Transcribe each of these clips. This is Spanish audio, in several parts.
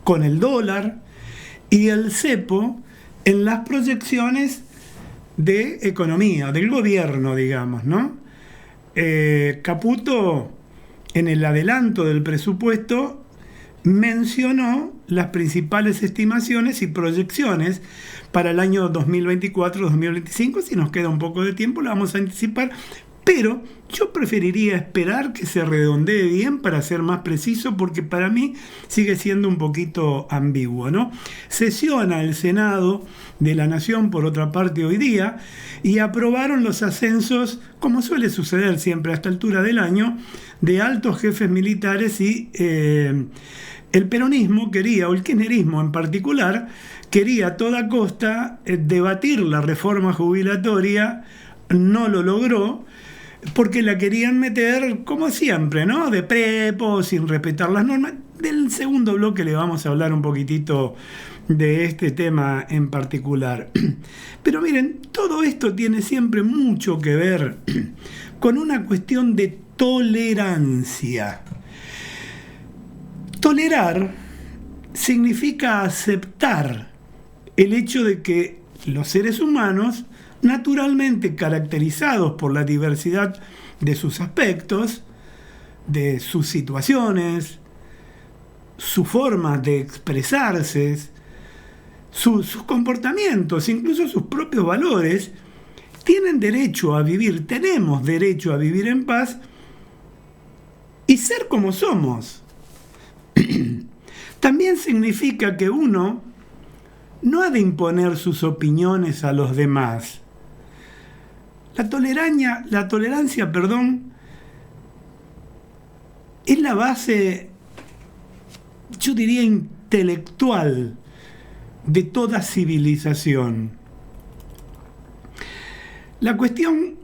con el dólar y el cepo en las proyecciones de economía, del gobierno, digamos, ¿no? Caputo, en el adelanto del presupuesto, mencionó las principales estimaciones y proyecciones para el año 2024-2025. Si nos queda un poco de tiempo, lo vamos a anticipar, pero yo preferiría esperar que se redondee bien para ser más preciso, porque para mí sigue siendo un poquito ambiguo, ¿no? Sesiona el Senado de la Nación, por otra parte, hoy día, y aprobaron los ascensos, como suele suceder siempre a esta altura del año, de altos jefes militares, y el peronismo quería, o el kirchnerismo en particular, quería a toda costa debatir la reforma jubilatoria, no lo logró, porque la querían meter, como siempre, ¿no? De prepo, sin respetar las normas. Del segundo bloque le vamos a hablar un poquitito de este tema en particular. Pero miren, todo esto tiene siempre mucho que ver con una cuestión de tolerancia. Tolerar significa aceptar el hecho de que los seres humanos, naturalmente caracterizados por la diversidad de sus aspectos, de sus situaciones, su forma de expresarse, sus comportamientos, incluso sus propios valores, tienen derecho a vivir, tenemos derecho a vivir en paz y ser como somos. También significa que uno no ha de imponer sus opiniones a los demás. La tolerancia, es la base, yo diría, intelectual de toda civilización. La cuestión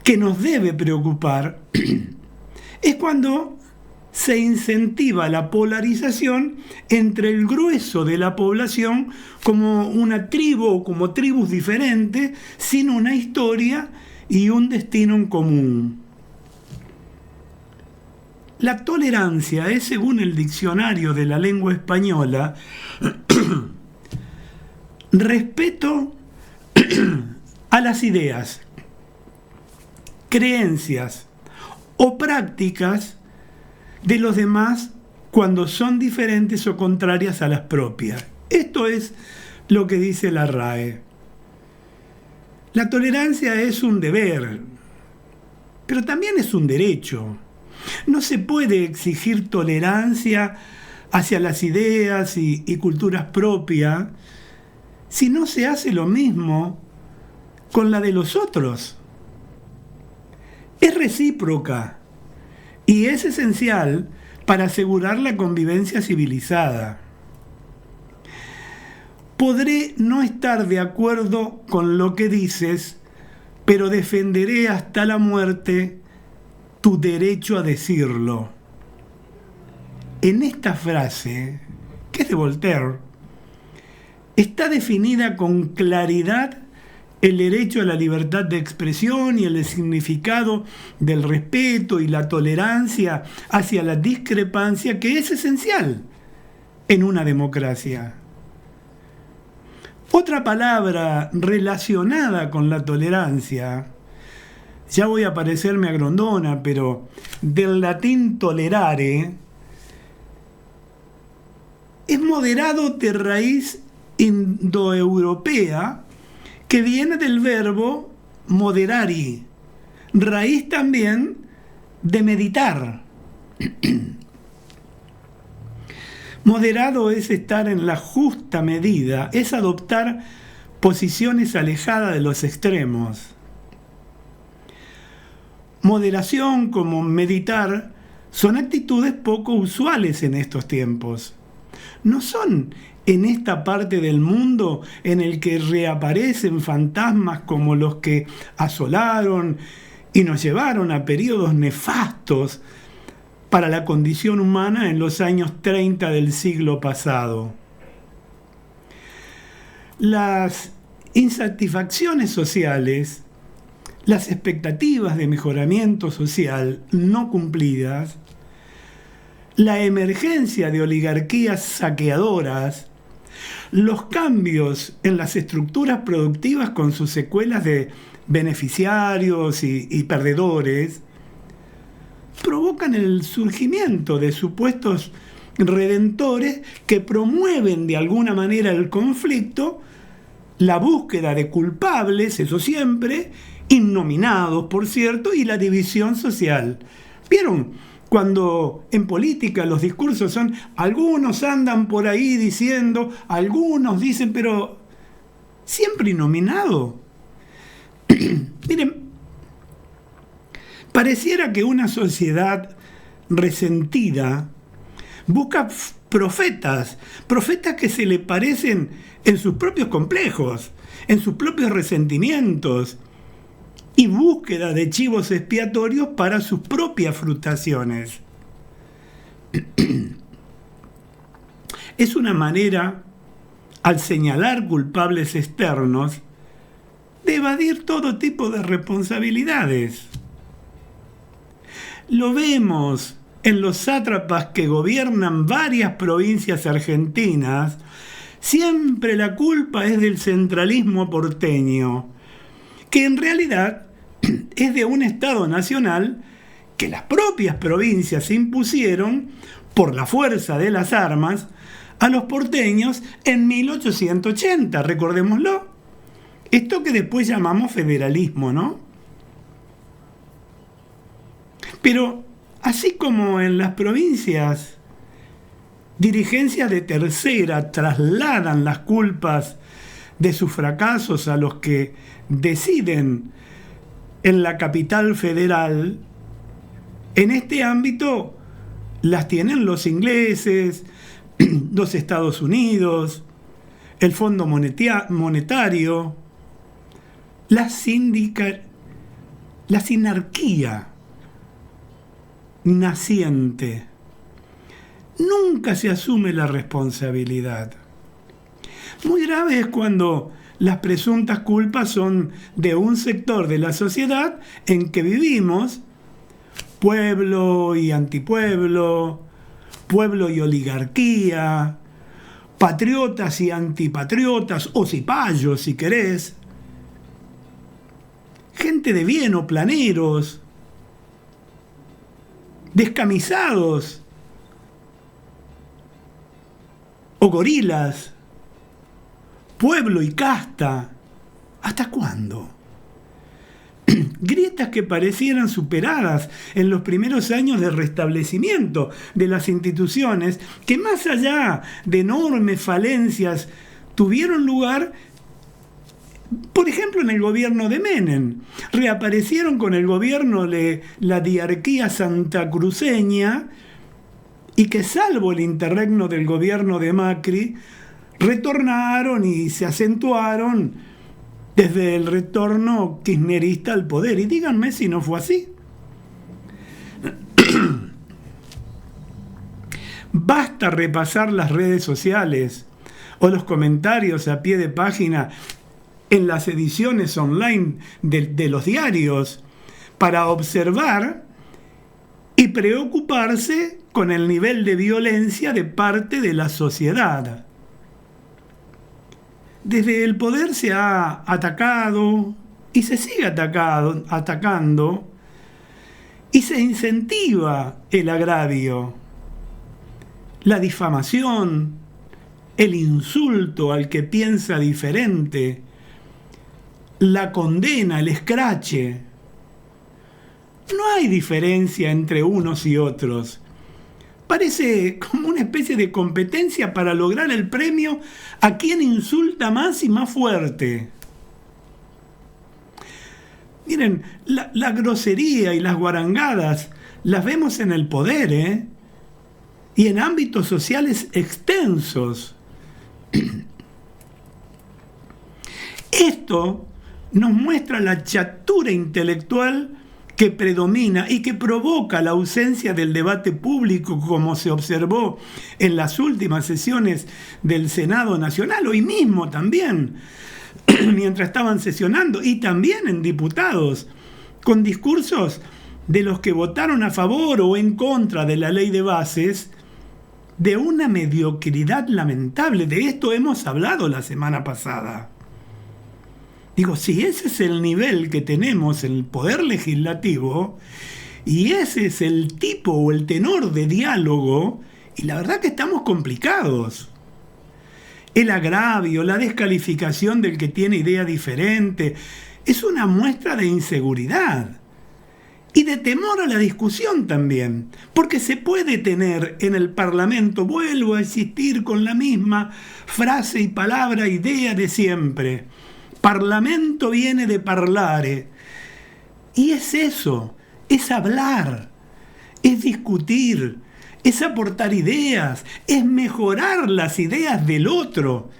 que nos debe preocupar es cuando se incentiva la polarización entre el grueso de la población como una tribu o como tribus diferentes, sin una historia y un destino en común. La tolerancia es, según el diccionario de la lengua española, respeto a las ideas, creencias o prácticas de los demás cuando son diferentes o contrarias a las propias. Esto es lo que dice la RAE. La tolerancia es un deber, pero también es un derecho. No se puede exigir tolerancia hacia las ideas y culturas propias si no se hace lo mismo con la de los otros. Es recíproca y es esencial para asegurar la convivencia civilizada. Podré no estar de acuerdo con lo que dices, pero defenderé hasta la muerte tu derecho a decirlo. En esta frase, que es de Voltaire, está definida con claridad el derecho a la libertad de expresión y el significado del respeto y la tolerancia hacia la discrepancia, que es esencial en una democracia. Otra palabra relacionada con la tolerancia, ya voy a parecerme a Grondona, pero del latín tolerare, es moderado de raíz indoeuropea, que viene del verbo moderari, raíz también de meditar. Moderado es estar en la justa medida, es adoptar posiciones alejadas de los extremos. Moderación, como meditar, son actitudes poco usuales en estos tiempos. No son en esta parte del mundo en el que reaparecen fantasmas como los que asolaron y nos llevaron a periodos nefastos para la condición humana en los años 30 del siglo pasado. Las insatisfacciones sociales, las expectativas de mejoramiento social no cumplidas, la emergencia de oligarquías saqueadoras, los cambios en las estructuras productivas con sus secuelas de beneficiarios y perdedores, provocan el surgimiento de supuestos redentores que promueven de alguna manera el conflicto, la búsqueda de culpables, eso siempre, innominados, por cierto, y la división social. ¿Vieron? Cuando en política los discursos son, algunos andan por ahí diciendo, algunos dicen, pero siempre innominado. Miren, pareciera que una sociedad resentida busca profetas que se le parecen en sus propios complejos, en sus propios resentimientos, y búsqueda de chivos expiatorios para sus propias frustraciones. Es una manera, al señalar culpables externos, de evadir todo tipo de responsabilidades. Lo vemos en los sátrapas que gobiernan varias provincias argentinas. Siempre la culpa es del centralismo porteño, que en realidad es de un Estado nacional que las propias provincias impusieron por la fuerza de las armas a los porteños en 1880, recordémoslo. Esto que después llamamos federalismo, ¿no? Pero así como en las provincias, dirigencias de tercera trasladan las culpas de sus fracasos a los que deciden en la capital federal, en este ámbito las tienen los ingleses, los Estados Unidos, el Fondo Monetario, la sinarquía naciente. Nunca se asume la responsabilidad. Muy grave es cuando las presuntas culpas son de un sector de la sociedad en que vivimos, pueblo y antipueblo, pueblo y oligarquía, patriotas y antipatriotas, o cipayos si querés, gente de bien o planeros, descamisados o gorilas, pueblo y casta. ¿Hasta cuándo? Grietas que parecieran superadas en los primeros años de restablecimiento de las instituciones, que más allá de enormes falencias tuvieron lugar, por ejemplo, en el gobierno de Menem. Reaparecieron con el gobierno de la diarquía santacruceña, y que salvo el interregno del gobierno de Macri, retornaron y se acentuaron desde el retorno kirchnerista al poder. Y díganme si no fue así. Basta repasar las redes sociales o los comentarios a pie de página en las ediciones online de los diarios para observar y preocuparse con el nivel de violencia de parte de la sociedad. Desde el poder se ha atacado y se sigue atacando, y se incentiva el agravio, la difamación, el insulto al que piensa diferente, la condena, el escrache. No hay diferencia entre unos y otros. Parece como una especie de competencia para lograr el premio a quien insulta más y más fuerte. Miren, la grosería y las guarangadas las vemos en el poder, y en ámbitos sociales extensos. Esto nos muestra la chatura intelectual que predomina y que provoca la ausencia del debate público, como se observó en las últimas sesiones del Senado Nacional, hoy mismo también, mientras estaban sesionando, y también en diputados, con discursos de los que votaron a favor o en contra de la ley de bases de una mediocridad lamentable. De esto hemos hablado la semana pasada. Digo, si ese es el nivel que tenemos en el Poder Legislativo y ese es el tipo o el tenor de diálogo, y la verdad que estamos complicados. El agravio, la descalificación del que tiene idea diferente, es una muestra de inseguridad y de temor a la discusión también, porque se puede tener en el Parlamento, vuelvo a insistir con la misma frase y palabra, idea de siempre, Parlamento viene de parlare, y es eso, es hablar, es discutir, es aportar ideas, es mejorar las ideas del otro,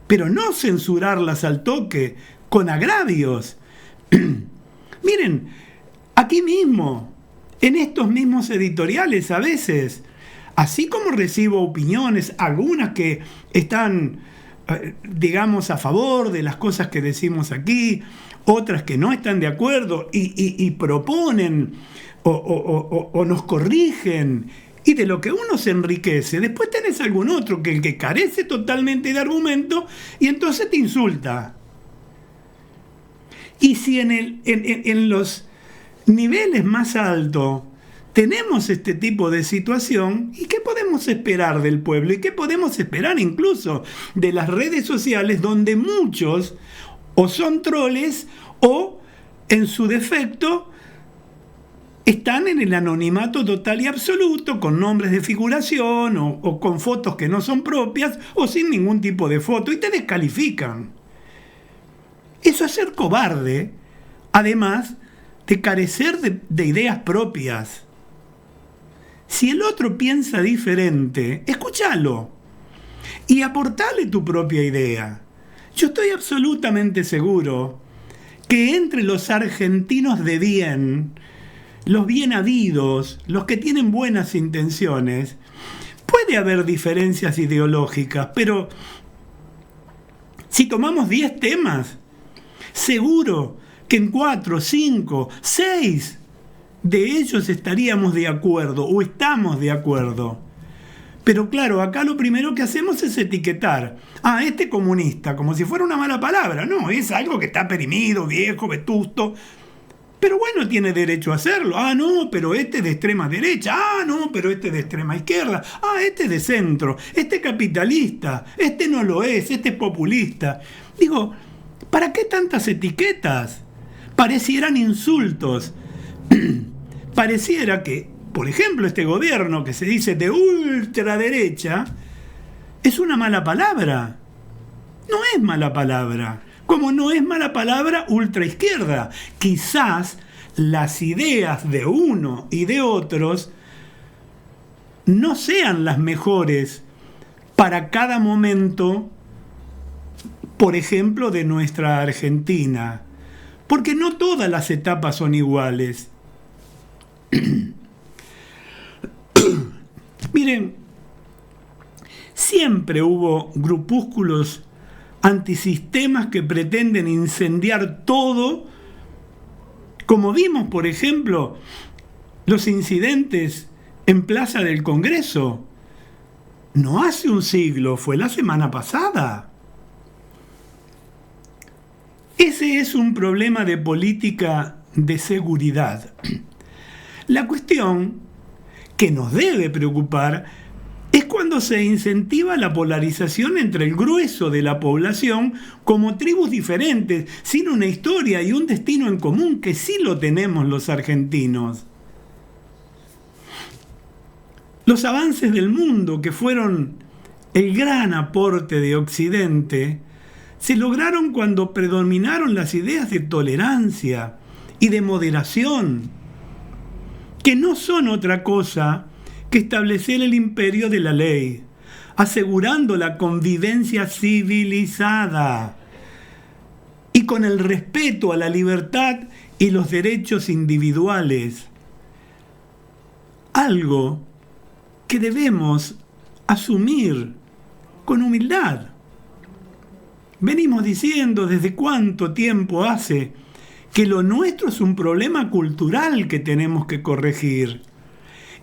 pero no censurarlas al toque, con agravios. Miren, aquí mismo, en estos mismos editoriales a veces, así como recibo opiniones, algunas que están, digamos, a favor de las cosas que decimos aquí, otras que no están de acuerdo y proponen o nos corrigen, y de lo que uno se enriquece. Después tenés algún otro que el que carece totalmente de argumento y entonces te insulta. Y si en los niveles más altos tenemos este tipo de situación, ¿y qué podemos esperar del pueblo? ¿Y qué podemos esperar incluso de las redes sociales, donde muchos o son troles o, en su defecto, están en el anonimato total y absoluto, con nombres de figuración o con fotos que no son propias o sin ningún tipo de foto, y te descalifican? Eso es ser cobarde, además de carecer de ideas propias. Si el otro piensa diferente, escúchalo y aportale tu propia idea. Yo estoy absolutamente seguro que entre los argentinos de bien, los bien habidos, los que tienen buenas intenciones, puede haber diferencias ideológicas, pero si tomamos 10 temas, seguro que en 4, 5, 6 de ellos estaríamos de acuerdo o estamos de acuerdo. Pero claro, acá lo primero que hacemos es etiquetar a este comunista como si fuera una mala palabra. No, es algo que está perimido, viejo, vetusto. Pero bueno, tiene derecho a hacerlo. Ah, no, pero este es de extrema derecha. Ah, no, pero este es de extrema izquierda. Ah, este es de centro. Este es capitalista. Este no lo es. Este es populista. Digo, ¿para qué tantas etiquetas? Parecieran insultos. Pareciera que, por ejemplo, este gobierno que se dice de ultraderecha es una mala palabra. No es mala palabra. Como no es mala palabra ultraizquierda. Quizás las ideas de uno y de otros no sean las mejores para cada momento, por ejemplo, de nuestra Argentina. Porque no todas las etapas son iguales. Miren, siempre hubo grupúsculos antisistemas que pretenden incendiar todo, como vimos, por ejemplo, los incidentes en Plaza del Congreso. No hace un siglo, fue la semana pasada. Ese es un problema de política de seguridad. La cuestión que nos debe preocupar es cuando se incentiva la polarización entre el grueso de la población como tribus diferentes, sin una historia y un destino en común, que sí lo tenemos los argentinos. Los avances del mundo, que fueron el gran aporte de Occidente, se lograron cuando predominaron las ideas de tolerancia y de moderación, que no son otra cosa que establecer el imperio de la ley, asegurando la convivencia civilizada y con el respeto a la libertad y los derechos individuales. Algo que debemos asumir con humildad. Venimos diciendo desde cuánto tiempo hace que lo nuestro es un problema cultural que tenemos que corregir.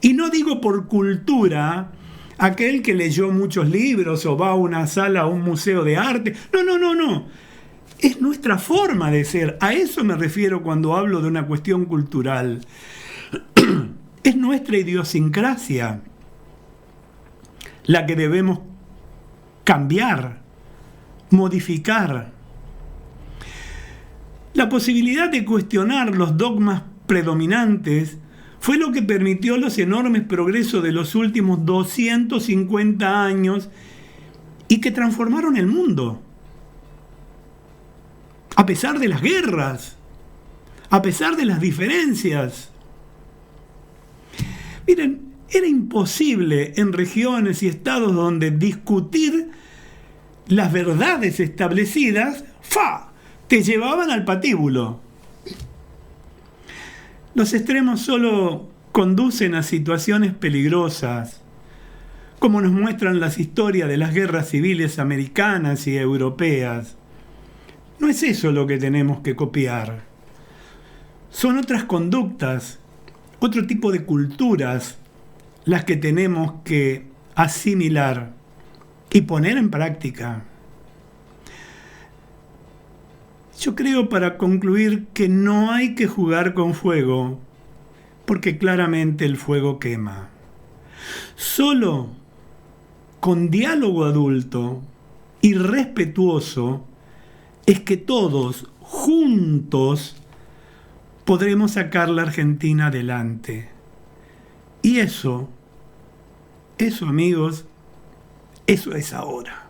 Y no digo por cultura aquel que leyó muchos libros o va a una sala o un museo de arte. No. Es nuestra forma de ser. A eso me refiero cuando hablo de una cuestión cultural. Es nuestra idiosincrasia la que debemos cambiar, modificar. La posibilidad de cuestionar los dogmas predominantes fue lo que permitió los enormes progresos de los últimos 250 años y que transformaron el mundo. A pesar de las guerras, a pesar de las diferencias. Miren, era imposible en regiones y estados donde discutir las verdades establecidas, te llevaban al patíbulo. Los extremos solo conducen a situaciones peligrosas, como nos muestran las historias de las guerras civiles americanas y europeas. No es eso lo que tenemos que copiar. Son otras conductas, otro tipo de culturas, las que tenemos que asimilar y poner en práctica. Yo creo, para concluir, que no hay que jugar con fuego, porque claramente el fuego quema. Solo con diálogo adulto y respetuoso es que todos, juntos, podremos sacar la Argentina adelante. Y eso, amigos, eso es ahora.